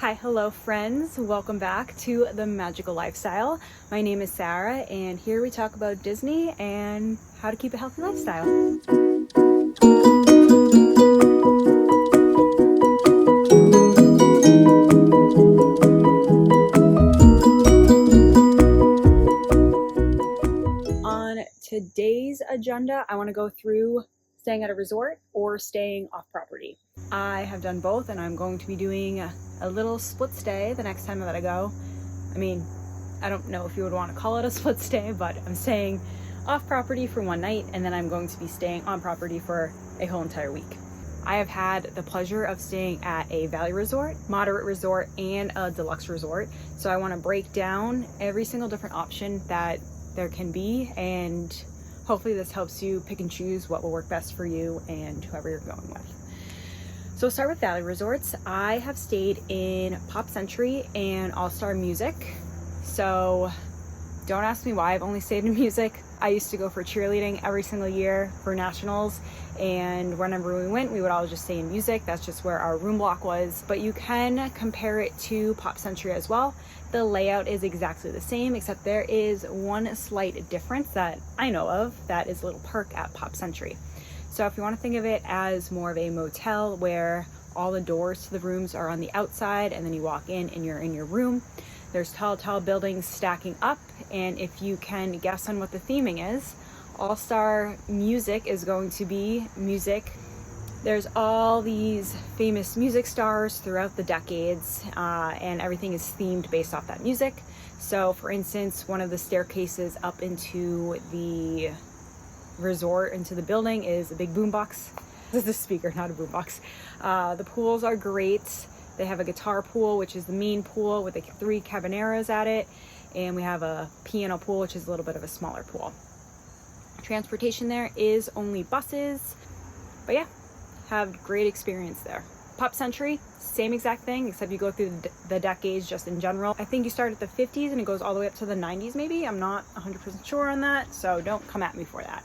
Hi, hello friends. Welcome back to The Magical Lifestyle. My name is Sarah and here we talk about Disney and how to keep a healthy lifestyle. On today's agenda, I want to go through staying at a resort or staying off property. I have done both and I'm going to be doing a little split stay the next time that I go. I don't know if you would want to call it a split stay, but I'm staying off property for one night and then I'm going to be staying on property for a whole entire week. I have had the pleasure of staying at a value resort, moderate resort, and a deluxe resort. So I want to break down every single different option that there can be, and hopefully this helps you pick and choose what will work best for you and whoever you're going with. So we'll start with value resorts. I have stayed in Pop Century and All Star Music. So don't ask me why I've only stayed in music. I used to go for cheerleading every single year for nationals, and whenever we went, we would always just stay in music. That's just where our room block was. But you can compare it to Pop Century as well. The layout is exactly the same, except there is one slight difference that I know of. That is a little perk at Pop Century. So if you want to think of it as more of a motel where all the doors to the rooms are on the outside and then you walk in and you're in your room, there's tall buildings stacking up, and if you can guess on what the theming is, All-Star Music is going to be music. There's all these famous music stars throughout the decades, and everything is themed based off that music. So for instance, one of the staircases up into the resort, into the building, is a big boombox. This is a speaker, not a boombox. The pools are great. They have a guitar pool, which is the main pool with the 3 cabaneras at it. And we have a piano pool, which is a little bit of a smaller pool. Transportation there is only buses. But yeah, have great experience there. Pop Century, same exact thing, except you go through the decades just in general. I think you start at the 50s and it goes all the way up to the 90s maybe. I'm not 100% sure on that, so don't come at me for that.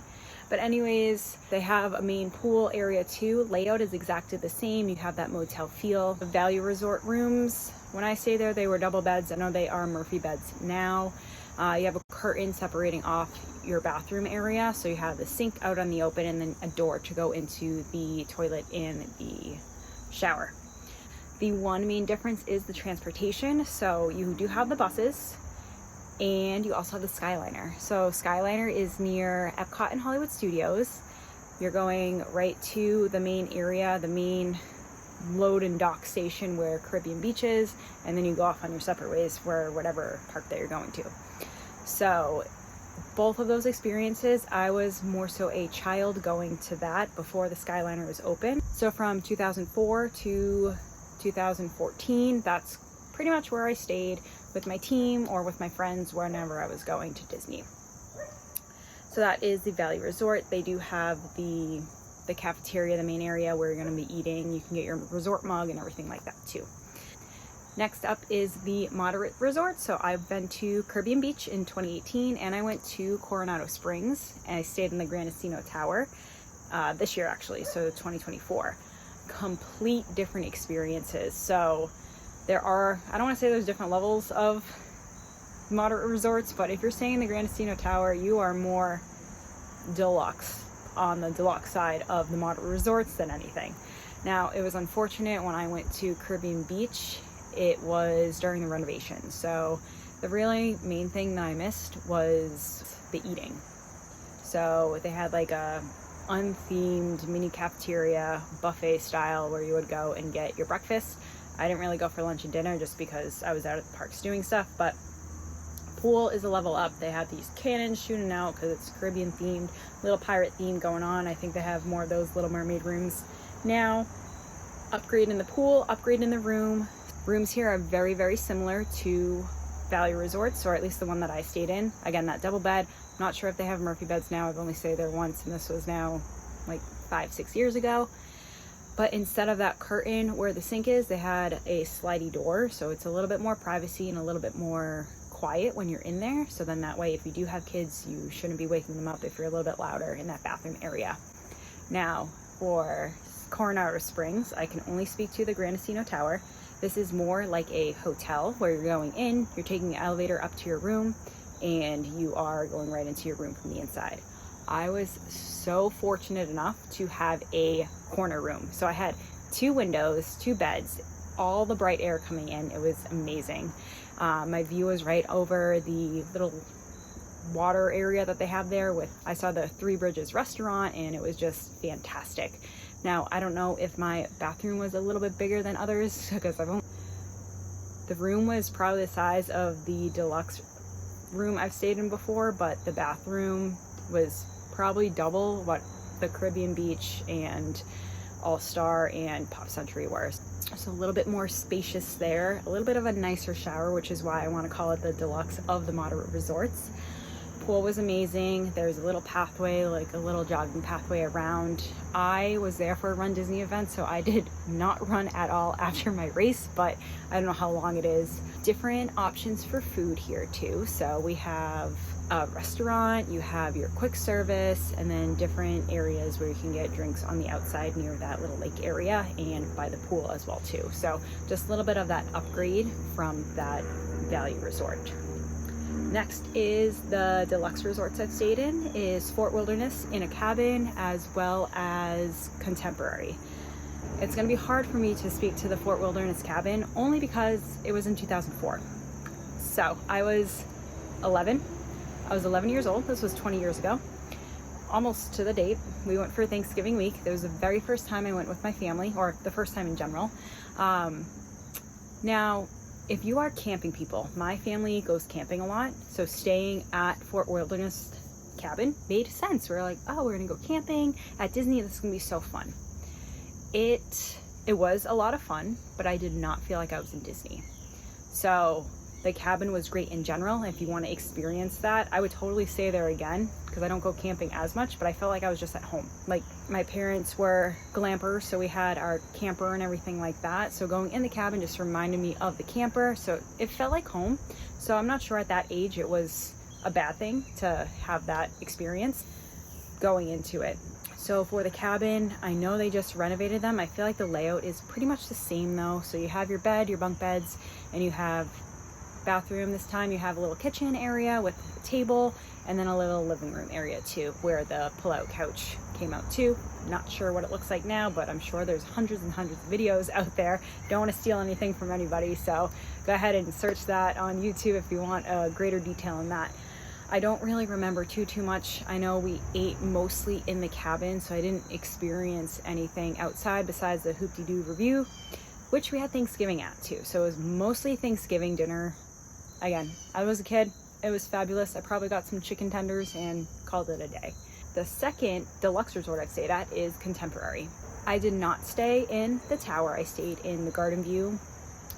But anyways, they have a main pool area too. Layout is exactly the same. You have that motel feel. The value resort rooms, when I stay there, they were double beds. I know they are Murphy beds now. You have a curtain separating off your bathroom area. So you have the sink out on the open and then a door to go into the toilet and the shower. The one main difference is the transportation. So you do have the buses, and you also have the Skyliner. So Skyliner is near Epcot and Hollywood Studios. You're going right to the main area, the main load and dock station where Caribbean Beach is, and then you go off on your separate ways for whatever park that you're going to. So both of those experiences, I was more so a child going to that before the Skyliner was open. So from 2004 to 2014, that's pretty much where I stayed with my team or with my friends whenever I was going to Disney. So that is the Value Resort. They do have the cafeteria, the main area where you're going to be eating. You can get your resort mug and everything like that too. Next up is the Moderate Resort. So I've been to Caribbean Beach in 2018 and I went to Coronado Springs and I stayed in the Grand Casino Tower this year actually, so 2024. Complete different experiences. So there are, I don't want to say there's different levels of moderate resorts, but if you're staying in the Grand Casino Tower, you are more deluxe, on the deluxe side of the moderate resorts than anything. Now, it was unfortunate when I went to Caribbean Beach, it was during the renovation. So the really main thing that I missed was the eating. So they had like a unthemed mini cafeteria buffet style where you would go and get your breakfast. I didn't really go for lunch and dinner just because I was out at the parks doing stuff, but pool is a level up. They have these cannons shooting out because it's Caribbean themed, little pirate theme going on. I think they have more of those Little Mermaid rooms now. Upgrade in the pool, upgrade in the room. Rooms here are very, very similar to Value Resorts, or at least the one that I stayed in. Again, that double bed. I'm not sure if they have Murphy beds now. I've only stayed there once, and this was now like 5-6 years ago. But instead of that curtain where the sink is, they had a slidey door. So it's a little bit more privacy and a little bit more quiet when you're in there. So then that way, if you do have kids, you shouldn't be waking them up if you're a little bit louder in that bathroom area. Now, for Coronado Springs, I can only speak to the Grand Casino Tower. This is more like a hotel where you're going in, you're taking the elevator up to your room, and you are going right into your room from the inside. I was so fortunate enough to have a corner room. So I had 2 windows, 2 beds, all the bright air coming in. It was amazing. My view was right over the little water area that they have there. I saw the Three Bridges restaurant, and it was just fantastic. Now, I don't know if my bathroom was a little bit bigger than others, because the room was probably the size of the deluxe room I've stayed in before, but the bathroom was probably double what the Caribbean Beach and All-Star and Pop Century were. So a little bit more spacious there, a little bit of a nicer shower, which is why I want to call it the deluxe of the moderate resorts. Pool was amazing. There's a little pathway, like a little jogging pathway around. I was there for a Run Disney event, so I did not run at all after my race, but I don't know how long it is. Different options for food here too. So we have a restaurant, you have your quick service, and then different areas where you can get drinks on the outside near that little lake area and by the pool as well too. So just a little bit of that upgrade from that value resort. Next is the deluxe resorts I've stayed in, is Fort Wilderness in a cabin as well as Contemporary. It's going to be hard for me to speak to the Fort Wilderness cabin only because it was in 2004. So I was 11. I was 11 years old. This was 20 years ago, almost to the date. We went for Thanksgiving week. It was the very first time I went with my family, or the first time in general. Now, if you are camping people, my family goes camping a lot, so staying at Fort Wilderness cabin made sense. We're like, oh, we're gonna go camping at Disney. This is gonna be so fun. It was a lot of fun, but I did not feel like I was in Disney. So the cabin was great in general. If you want to experience that, I would totally stay there again, because I don't go camping as much, but I felt like I was just at home. Like, my parents were glampers, so we had our camper and everything like that. So going in the cabin just reminded me of the camper, so it felt like home. So I'm not sure at that age it was a bad thing to have that experience going into it. So for the cabin, I know they just renovated them. I feel like the layout is pretty much the same though. So you have your bed, your bunk beds, and you have bathroom. This time you have a little kitchen area with a table, and then a little living room area too, where the pull-out couch came out too. Not sure what it looks like now, but I'm sure there's hundreds and hundreds of videos out there. Don't want to steal anything from anybody, so go ahead and search that on YouTube if you want a greater detail on that. I don't really remember too much. I know we ate mostly in the cabin, so I didn't experience anything outside besides the Hoop-de-Doo review, which we had Thanksgiving at too. So it was mostly Thanksgiving dinner. Again, I was a kid. It was fabulous. I probably got some chicken tenders and called it a day. The second deluxe resort I've stayed at is Contemporary. I did not stay in the tower. I stayed in the Garden View.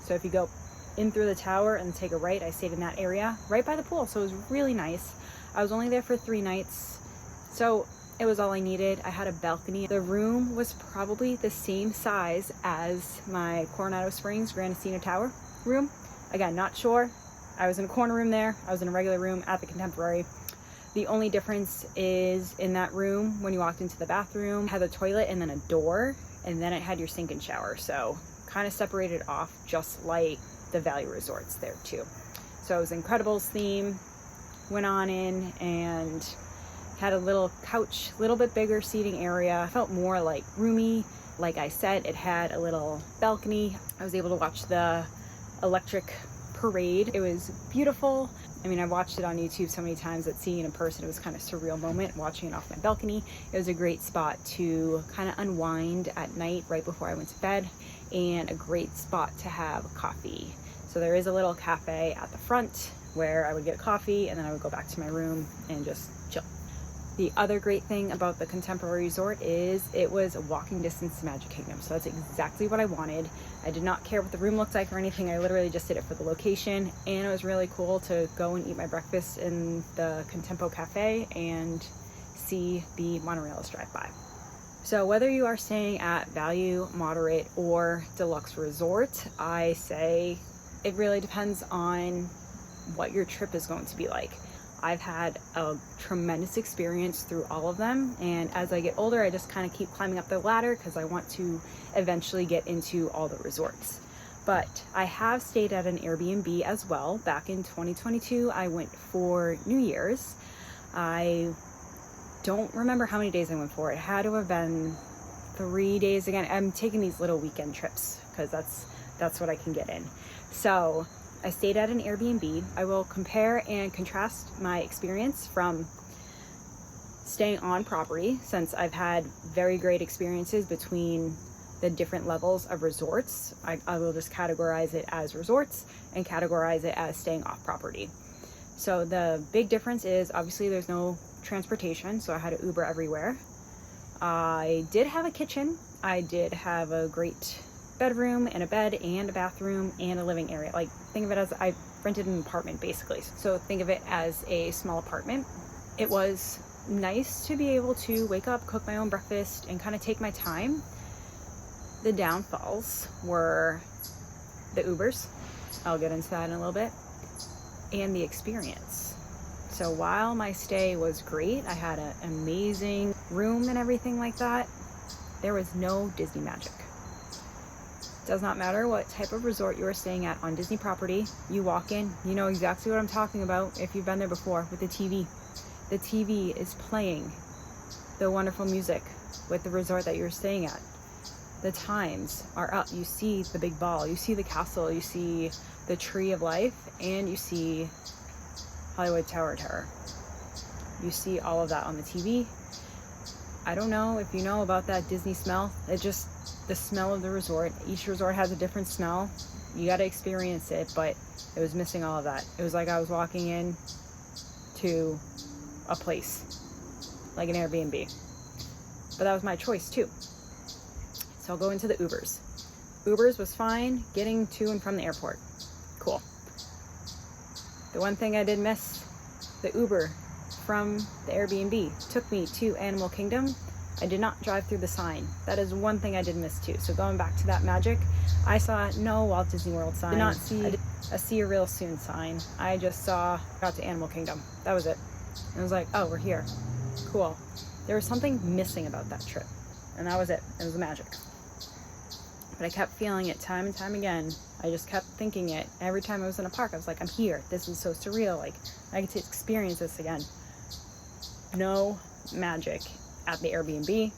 So if you go in through the tower and take a right, I stayed in that area right by the pool. So it was really nice. I was only there for 3 nights, so it was all I needed. I had a balcony. The room was probably the same size as my Coronado Springs Grand Casino Tower room. Again, not sure. I was in a corner room there. I was in a regular room at the Contemporary. The only difference is in that room, when you walked into the bathroom, it had a toilet and then a door, and then it had your sink and shower. So kind of separated off, just like the value resorts there too. So it was Incredibles theme. Went on in and had a little couch, a little bit bigger seating area. Felt more like roomy. Like I said, it had a little balcony. I was able to watch the electric parade. It was beautiful. I mean, I watched it on YouTube so many times that seeing it in person, it was kind of a surreal moment watching it off my balcony. It was a great spot to kind of unwind at night right before I went to bed, and a great spot to have coffee. So there is a little cafe at the front where I would get coffee, and then I would go back to my room and just chill. The other great thing about the Contemporary Resort is it was a walking distance to Magic Kingdom. So that's exactly what I wanted. I did not care what the room looked like or anything. I literally just did it for the location, and it was really cool to go and eat my breakfast in the Contempo Cafe and see the monorails drive by. So whether you are staying at value, moderate, or deluxe resort, I say it really depends on what your trip is going to be like. I've had a tremendous experience through all of them, and as I get older, I just kind of keep climbing up the ladder because I want to eventually get into all the resorts. But I have stayed at an Airbnb as well. Back in 2022, I went for New Year's. I don't remember how many days I went for. It had to have been 3 days again. I'm taking these little weekend trips because that's what I can get in. So I stayed at an Airbnb. I will compare and contrast my experience from staying on property, since I've had very great experiences between the different levels of resorts. I will just categorize it as resorts and categorize it as staying off property. So the big difference is obviously there's no transportation, so I had to Uber everywhere. I did have a kitchen. I did have a great bedroom and a bed and a bathroom and a living area. Like, think of it as I rented an apartment basically. So think of it as a small apartment. It was nice to be able to wake up, cook my own breakfast, and kind of take my time. The downfalls were the Ubers. I'll get into that in a little bit. And the experience. So while my stay was great, I had an amazing room and everything like that, there was no Disney magic. Does not matter what type of resort you are staying at on Disney property. You walk in, you know exactly what I'm talking about if you've been there before with the TV. The TV is playing the wonderful music with the resort that you're staying at. The times are up. You see the big ball, you see the castle, you see the tree of life, and you see Hollywood Tower Terror. You see all of that on the TV. I don't know if you know about that Disney smell. It just, the smell of the resort. Each resort has a different smell. You got to experience it, but it was missing all of that. It was like I was walking in to a place, like an Airbnb. But that was my choice too. So I'll go into the Ubers. Ubers was fine getting to and from the airport. Cool. The one thing I did miss, the Uber from the Airbnb took me to Animal Kingdom. I did not drive through the sign. That is one thing I did miss too. So going back to that magic, I saw no Walt Disney World sign. Did not see a see you real soon sign. I just got to Animal Kingdom. That was it. And I was like, oh, we're here. Cool. There was something missing about that trip. And that was it. It was the magic. But I kept feeling it time and time again. I just kept thinking it. Every time I was in a park, I was like, I'm here. This is so surreal. Like, I get to experience this again. No magic at the Airbnb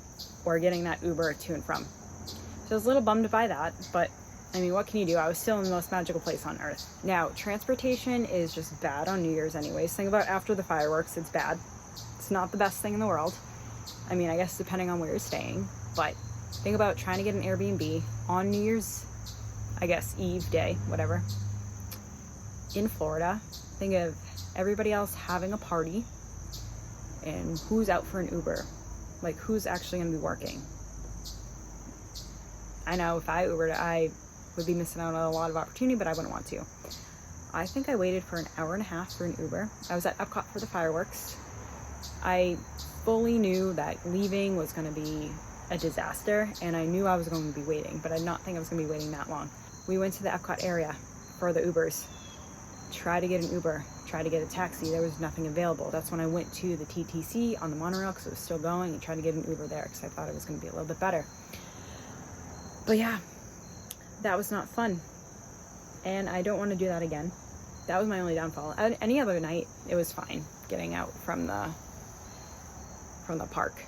or getting that Uber to and from. So I was a little bummed by that, but I mean, what can you do? I was still in the most magical place on earth. Now, transportation is just bad on New Year's anyways. Think about after the fireworks, it's bad. It's not the best thing in the world. I mean, I guess depending on where you're staying, but think about trying to get an Airbnb on New Year's, I guess, Eve day, whatever, in Florida. Think of everybody else having a party and who's out for an Uber. Like, who's actually going to be working? I know if I Ubered, I would be missing out on a lot of opportunity, but I wouldn't want to. I think I waited for an hour and a half for an Uber. I was at Epcot for the fireworks. I fully knew that leaving was going to be a disaster, and I knew I was going to be waiting, but I did not think I was going to be waiting that long. We went to the Epcot area for the Ubers. Try to get an Uber, try to get a taxi. There was nothing available. That's when I went to the TTC on the monorail because it was still going, and tried to get an Uber there because I thought it was going to be a little bit better. But yeah, that was not fun, and I don't want to do that again. That was my only downfall. Any other night, it was fine getting out from the park.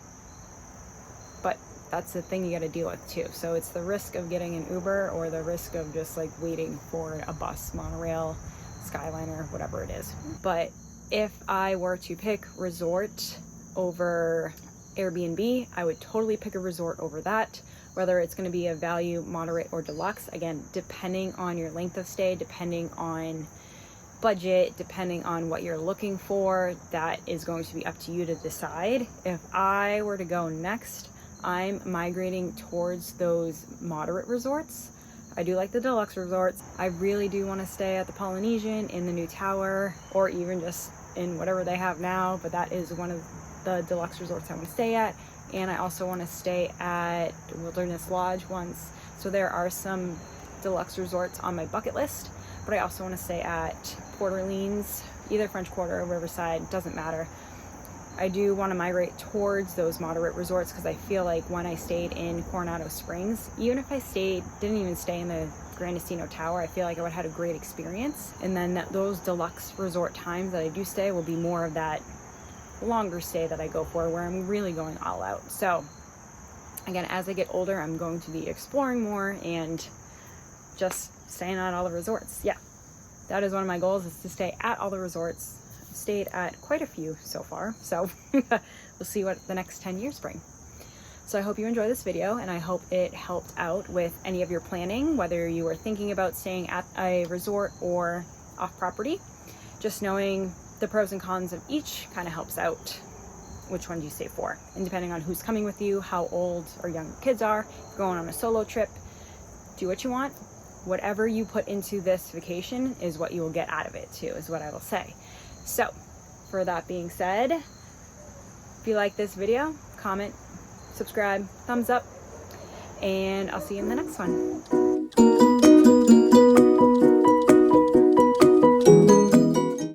But that's the thing you got to deal with too. So it's the risk of getting an Uber or the risk of just like waiting for a bus, monorail, Skyliner, whatever it is. But if I were to pick resort over Airbnb, I would totally pick a resort over that. Whether it's going to be a value, moderate, or deluxe, again, depending on your length of stay, depending on budget, depending on what you're looking for, that is going to be up to you to decide. If I were to go next, I'm migrating towards those moderate resorts. I do like the deluxe resorts. I really do want to stay at the Polynesian, in the new tower, or even just in whatever they have now, but that is one of the deluxe resorts I want to stay at. And I also want to stay at Wilderness Lodge once. So there are some deluxe resorts on my bucket list, but I also want to stay at Port Orleans, either French Quarter or Riverside, doesn't matter. I do want to migrate towards those moderate resorts because I feel like when I stayed in Coronado Springs, even if I didn't even stay in the Grandestino Tower, I feel like I would have had a great experience. And then those deluxe resort times that I do stay will be more of that longer stay that I go for, where I'm really going all out. So again, as I get older, I'm going to be exploring more and just staying at all the resorts. Yeah, that is one of my goals, is to stay at all the resorts. I've stayed at quite a few so far, so we'll see what the next 10 years bring. So I hope you enjoy this video, and I hope it helped out with any of your planning, whether you were thinking about staying at a resort or off property. Just knowing the pros and cons of each kind of helps out which one do you stay for. And depending on who's coming with you, how old or young your kids are, if you're going on a solo trip, do what you want. Whatever you put into this vacation is what you will get out of it too, is what I will say. So for that being said, if you like this video, comment, subscribe, thumbs up, and I'll see you in the next one.